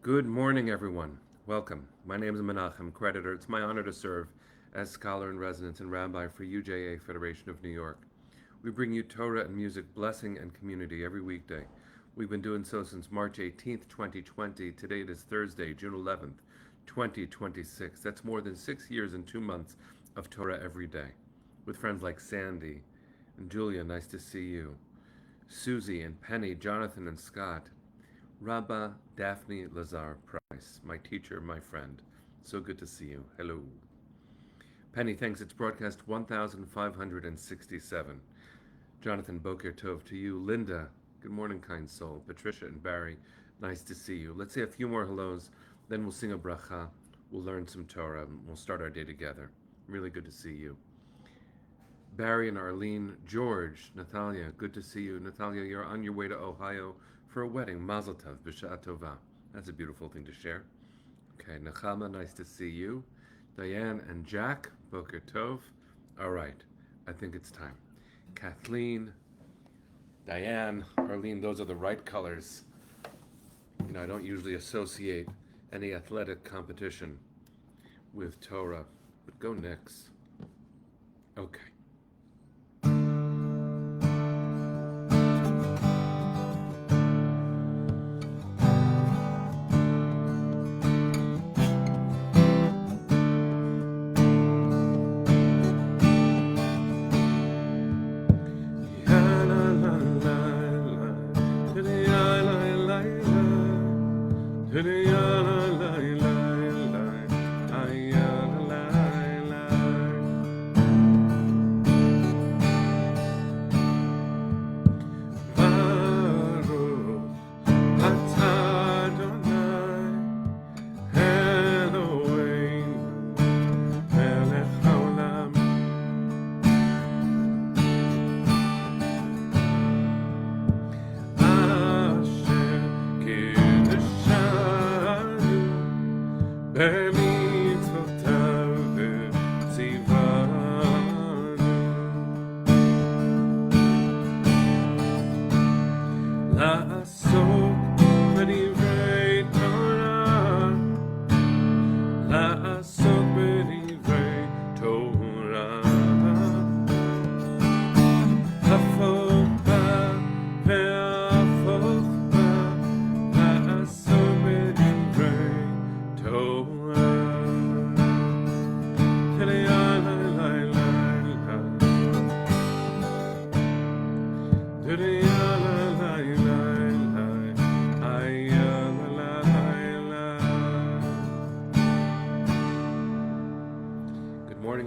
Good morning, everyone. Welcome. My name is Menachem, creditor. It's my honor to serve as scholar in residence and rabbi for UJA Federation of New York. We bring you Torah and music, blessing, and community every weekday. We've been doing so since March 18th, 2020. Today it is Thursday, June 11th, 2026. That's more than 6 years and 2 months of Torah every day. With friends like Sandy and Julia, nice to see you. Susie and Penny, Jonathan and Scott. Rabba Daphne Lazar Price, my teacher, my friend. So good to see you. Hello. Penny thanks it's broadcast 1567. Jonathan, Boker Tov to you. Linda, good morning, kind soul. Patricia and Barry, nice to see you. Let's say a few more hellos, then we'll sing a bracha, we'll learn some Torah, and we'll start our day together. Really good to see you. Barry and Arlene, George, Natalia, good to see you. Natalia, you're on your way to Ohio for a wedding. Mazel tov, b'sha'a tova. That's a beautiful thing to share. Okay, Nechama, nice to see you. Diane and Jack, Boker Tov. All right, I think it's time. Kathleen, Diane, Arlene, those are the right colors. You know, I don't usually associate any athletic competition with Torah, but go Knicks. Okay.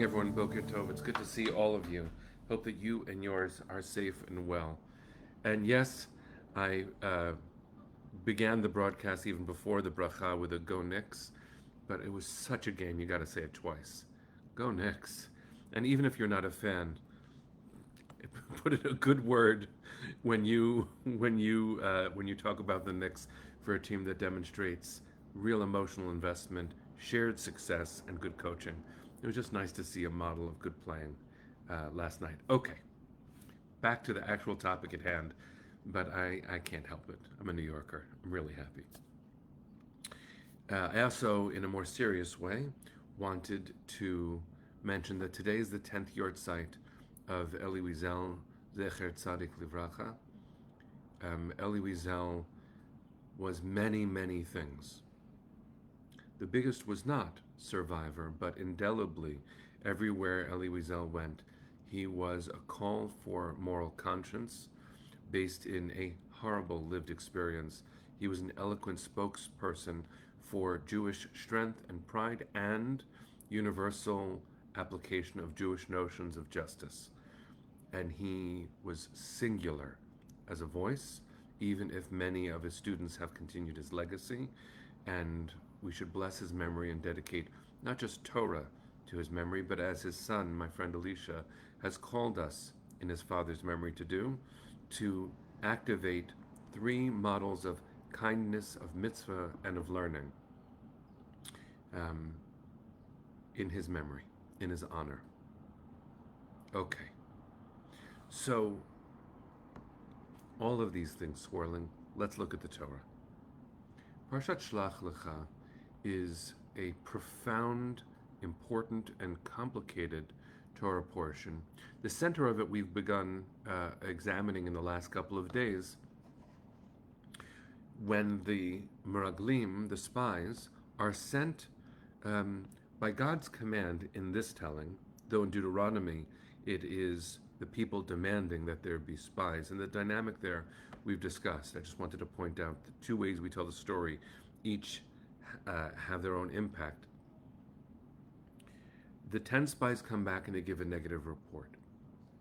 Everyone, Boker Tov. It's good to see all of you. Hope that you and yours are safe and well. And yes, I began the broadcast even before the bracha with a Go Knicks, but it was such a game, you got to say it twice. Go Knicks. And even if you're not a fan, put in a good word when you talk about the Knicks for a team that demonstrates real emotional investment, shared success, and good coaching. It was just nice to see a model of good playing last night. Okay, back to the actual topic at hand, but I can't help it. I'm a New Yorker. I'm really happy. I also, in a more serious way, wanted to mention that today is the 10th yahrzeit of Elie Wiesel, Zecher Tzadik Livracha. Elie Wiesel was many, many things. The biggest was not survivor, but indelibly, everywhere Elie Wiesel went, he was a call for moral conscience based in a horrible lived experience. He was an eloquent spokesperson for Jewish strength and pride and universal application of Jewish notions of justice. And he was singular as a voice, even if many of his students have continued his legacy, and we should bless his memory and dedicate not just Torah to his memory, but as his son, my friend Elisha, has called us in his father's memory to do, to activate 3 models of kindness, of mitzvah, and of learning in his memory, in his honor. Okay. So, all of these things swirling, let's look at the Torah. Parshat Shlach Lecha is a profound, important, and complicated Torah portion. The center of it we've begun examining in the last couple of days, when the Meraglim, the spies, are sent by God's command in this telling, though in Deuteronomy it is the people demanding that there be spies. And the dynamic there we've discussed. I just wanted to point out the two ways we tell the story, each have their own impact. The 10 spies come back and they give a negative report.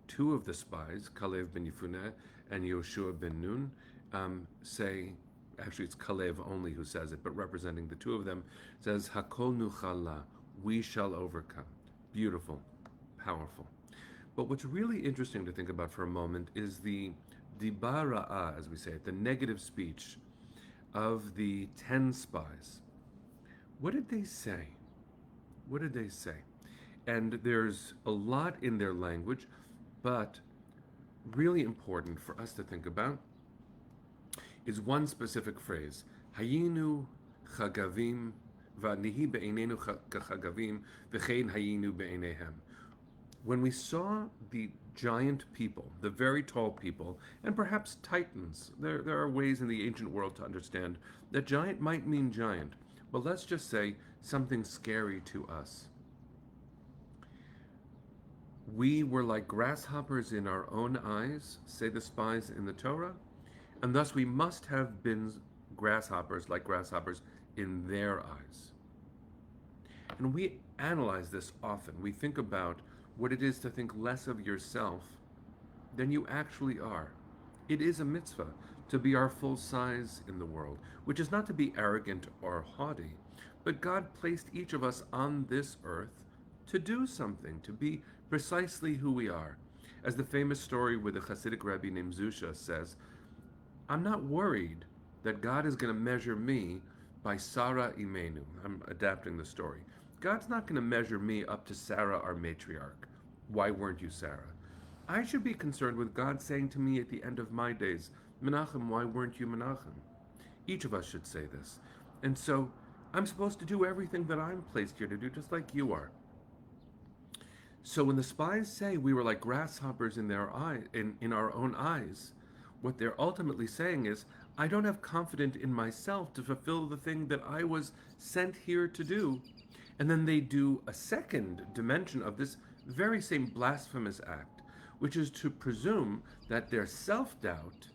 Two of the spies, Kalev ben Yefuneh and Yoshua ben Nun, say, actually it's Kalev only who says it, but representing the two of them, says, Hakol nuchala, we shall overcome. Beautiful, powerful. But what's really interesting to think about for a moment is the dibara'ah, as we say it, the negative speech of the 10 spies. What did they say? What did they say? And there's a lot in their language, but really important for us to think about is one specific phrase. Hayinu chagavim v'nihi be'einenu chagavim v'chein hayinu be'einehem. When we saw the giant people, the very tall people, and perhaps titans, there are ways in the ancient world to understand that giant might mean giant, but let's just say something scary to us. We were like grasshoppers in our own eyes, say the spies in the Torah, and thus we must have been grasshoppers like grasshoppers in their eyes. And we analyze this often. We think about what it is to think less of yourself than you actually are. It is a mitzvah to be our full size in the world, which is not to be arrogant or haughty, but God placed each of us on this earth to do something, to be precisely who we are. As the famous story with the Hasidic rabbi named Zusha says, I'm not worried that God is going to measure me by Sarah Imenu. I'm adapting the story. God's not going to measure me up to Sarah, our matriarch. Why weren't you Sarah? I should be concerned with God saying to me at the end of my days, Menachem, why weren't you Menachem? Each of us should say this. And so I'm supposed to do everything that I'm placed here to do, just like you are. So when the spies say we were like grasshoppers in their eye, in our own eyes, what they're ultimately saying is, I don't have confidence in myself to fulfill the thing that I was sent here to do. And then they do a second dimension of this very same blasphemous act, which is to presume that their self-doubt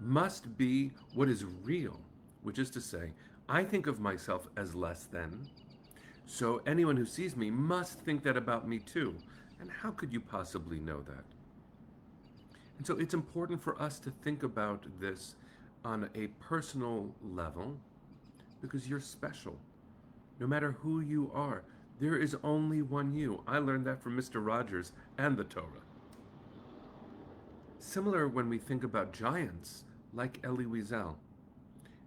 must be what is real, which is to say, I think of myself as less than, so anyone who sees me must think that about me too. And how could you possibly know that? And so it's important for us to think about this on a personal level, because you're special. No matter who you are, there is only one you. I learned that from Mr. Rogers and the Torah. Similar when we think about giants like Elie Wiesel.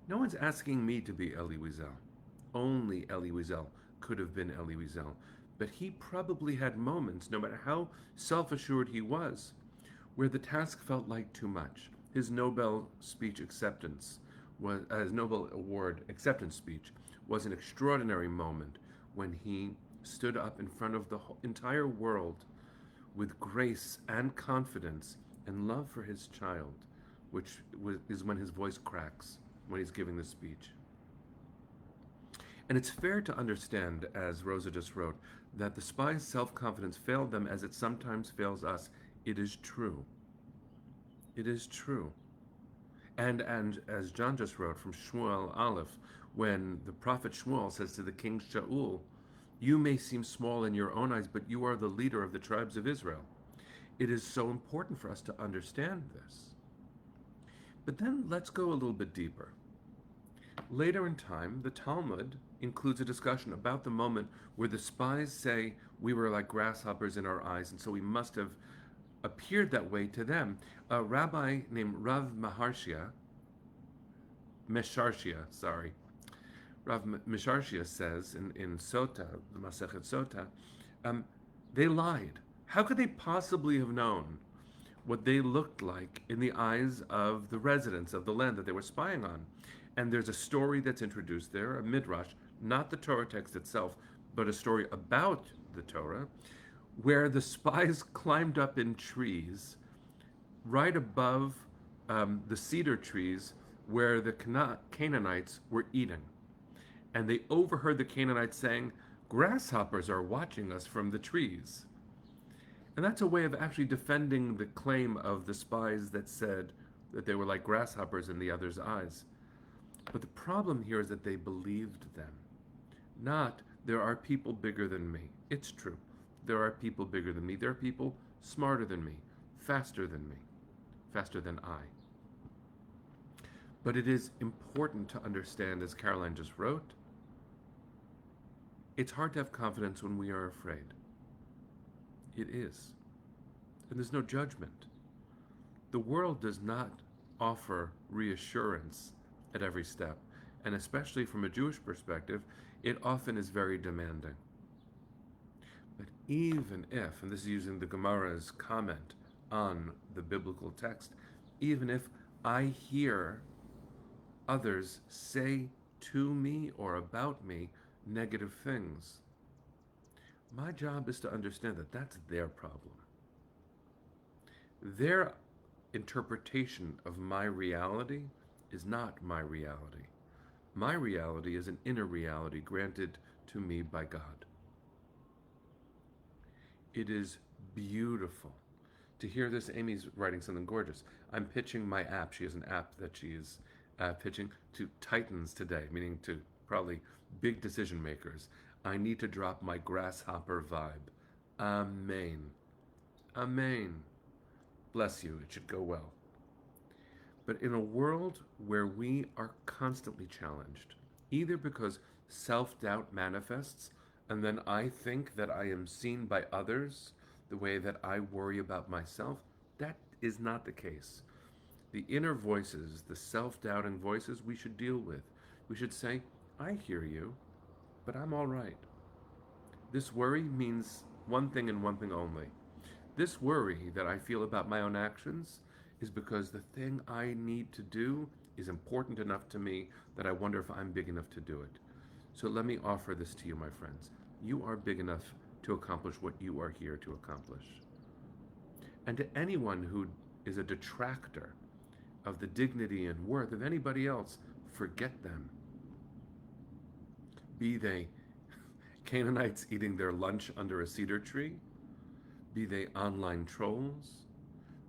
No one's asking me to be Elie Wiesel. Only Elie Wiesel could have been Elie Wiesel. But he probably had moments, no matter how self-assured he was, where the task felt like too much. His Nobel speech acceptance was, his Nobel Award acceptance speech was an extraordinary moment when he stood up in front of the entire world with grace and confidence and love for his child, which is when his voice cracks when he's giving the speech. And it's fair to understand, as Rosa just wrote, that the spies' self-confidence failed them as it sometimes fails us. It is true. It is true. And as John just wrote from Shmuel Aleph, when the prophet Shmuel says to the king Shaul, you may seem small in your own eyes, but you are the leader of the tribes of Israel. It is so important for us to understand this. But then let's go a little bit deeper. Later in time, the Talmud includes a discussion about the moment where the spies say we were like grasshoppers in our eyes, and so we must have appeared that way to them. A rabbi named Rav Mesharshia says in Sota, the Masechet Sota, they lied. How could they possibly have known what they looked like in the eyes of the residents of the land that they were spying on? And there's a story that's introduced there, a midrash, not the Torah text itself, but a story about the Torah, where the spies climbed up in trees right above the cedar trees where the Canaanites were eating. And they overheard the Canaanites saying, "Grasshoppers are watching us from the trees." And that's a way of actually defending the claim of the spies that said that they were like grasshoppers in the other's eyes. But the problem here is that they believed them. Not, there are people bigger than me. It's true. There are people bigger than me. There are people smarter than me, faster than me, faster than I. But it is important to understand, as Caroline just wrote, it's hard to have confidence when we are afraid. It is. And there's no judgment. The world does not offer reassurance at every step. And especially from a Jewish perspective, it often is very demanding. But even if, and this is using the Gemara's comment on the biblical text, even if I hear others say to me or about me negative things, my job is to understand that that's their problem. Their interpretation of my reality is not my reality. My reality is an inner reality granted to me by God. It is beautiful to hear this. Amy's writing something gorgeous. I'm pitching my app. She has an app that she is pitching to titans today, meaning to probably big decision makers. I need to drop my grasshopper vibe. Amen. Amen. Bless you. It should go well. But in a world where we are constantly challenged, either because self-doubt manifests, and then I think that I am seen by others the way that I worry about myself, that is not the case. The inner voices, the self-doubting voices, we should deal with. We should say, I hear you, but I'm all right. This worry means one thing and one thing only. This worry that I feel about my own actions is because the thing I need to do is important enough to me that I wonder if I'm big enough to do it. So let me offer this to you, my friends. You are big enough to accomplish what you are here to accomplish. And to anyone who is a detractor of the dignity and worth of anybody else, forget them. Be they Canaanites eating their lunch under a cedar tree, be they online trolls,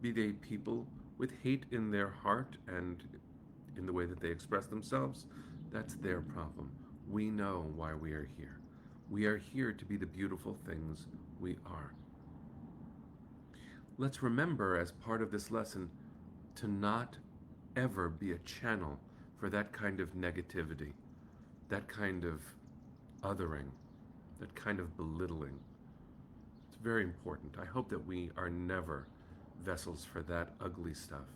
be they people with hate in their heart and in the way that they express themselves, that's their problem. We know why we are here. We are here to be the beautiful things we are. Let's remember, as part of this lesson, to not ever be a channel for that kind of negativity, that kind of othering, that kind of belittling. It's very important. I hope that we are never vessels for that ugly stuff.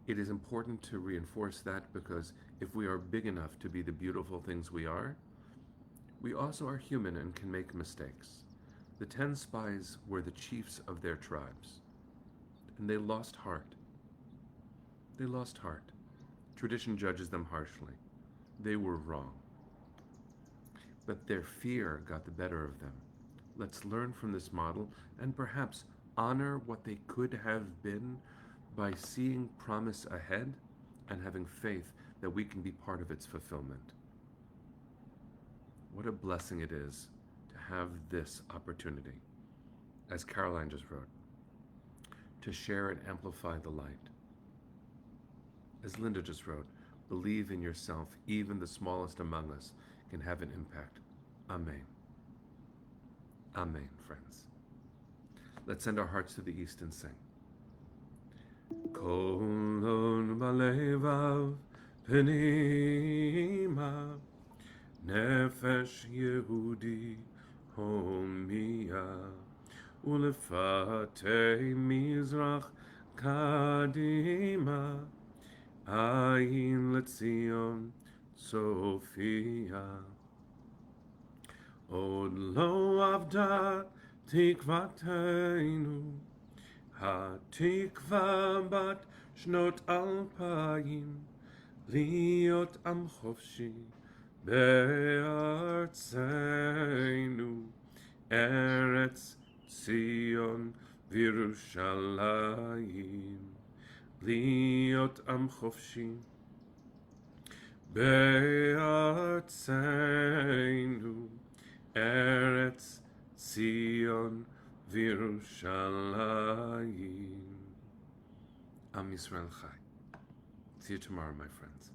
It is important to reinforce that because if we are big enough to be the beautiful things we also are human and can make mistakes. The 10 spies were the chiefs of their tribes, and they lost heart. They lost heart. Tradition judges them harshly. They were wrong. But their fear got the better of them. Let's learn from this model and perhaps honor what they could have been by seeing promise ahead and having faith that we can be part of its fulfillment. What a blessing it is to have this opportunity, as Caroline just wrote, to share and amplify the light. As Linda just wrote, believe in yourself. Even the smallest among us can have an impact. Amen. Amen, friends. Let's send our hearts to the east and sing. Kolon balevav penima nefesh Yehudi homia ulefate mizrach kadima ayin letzion Sophia od lo avda tikvateinu hatikva bat שנות 2000, להיות עם חופשי בארצנו, ארץ ציון וירושלים. להיות עם חופשי בארצנו, ארץ ציון וירושלים. Am Yisrael Chai. See you tomorrow, my friends.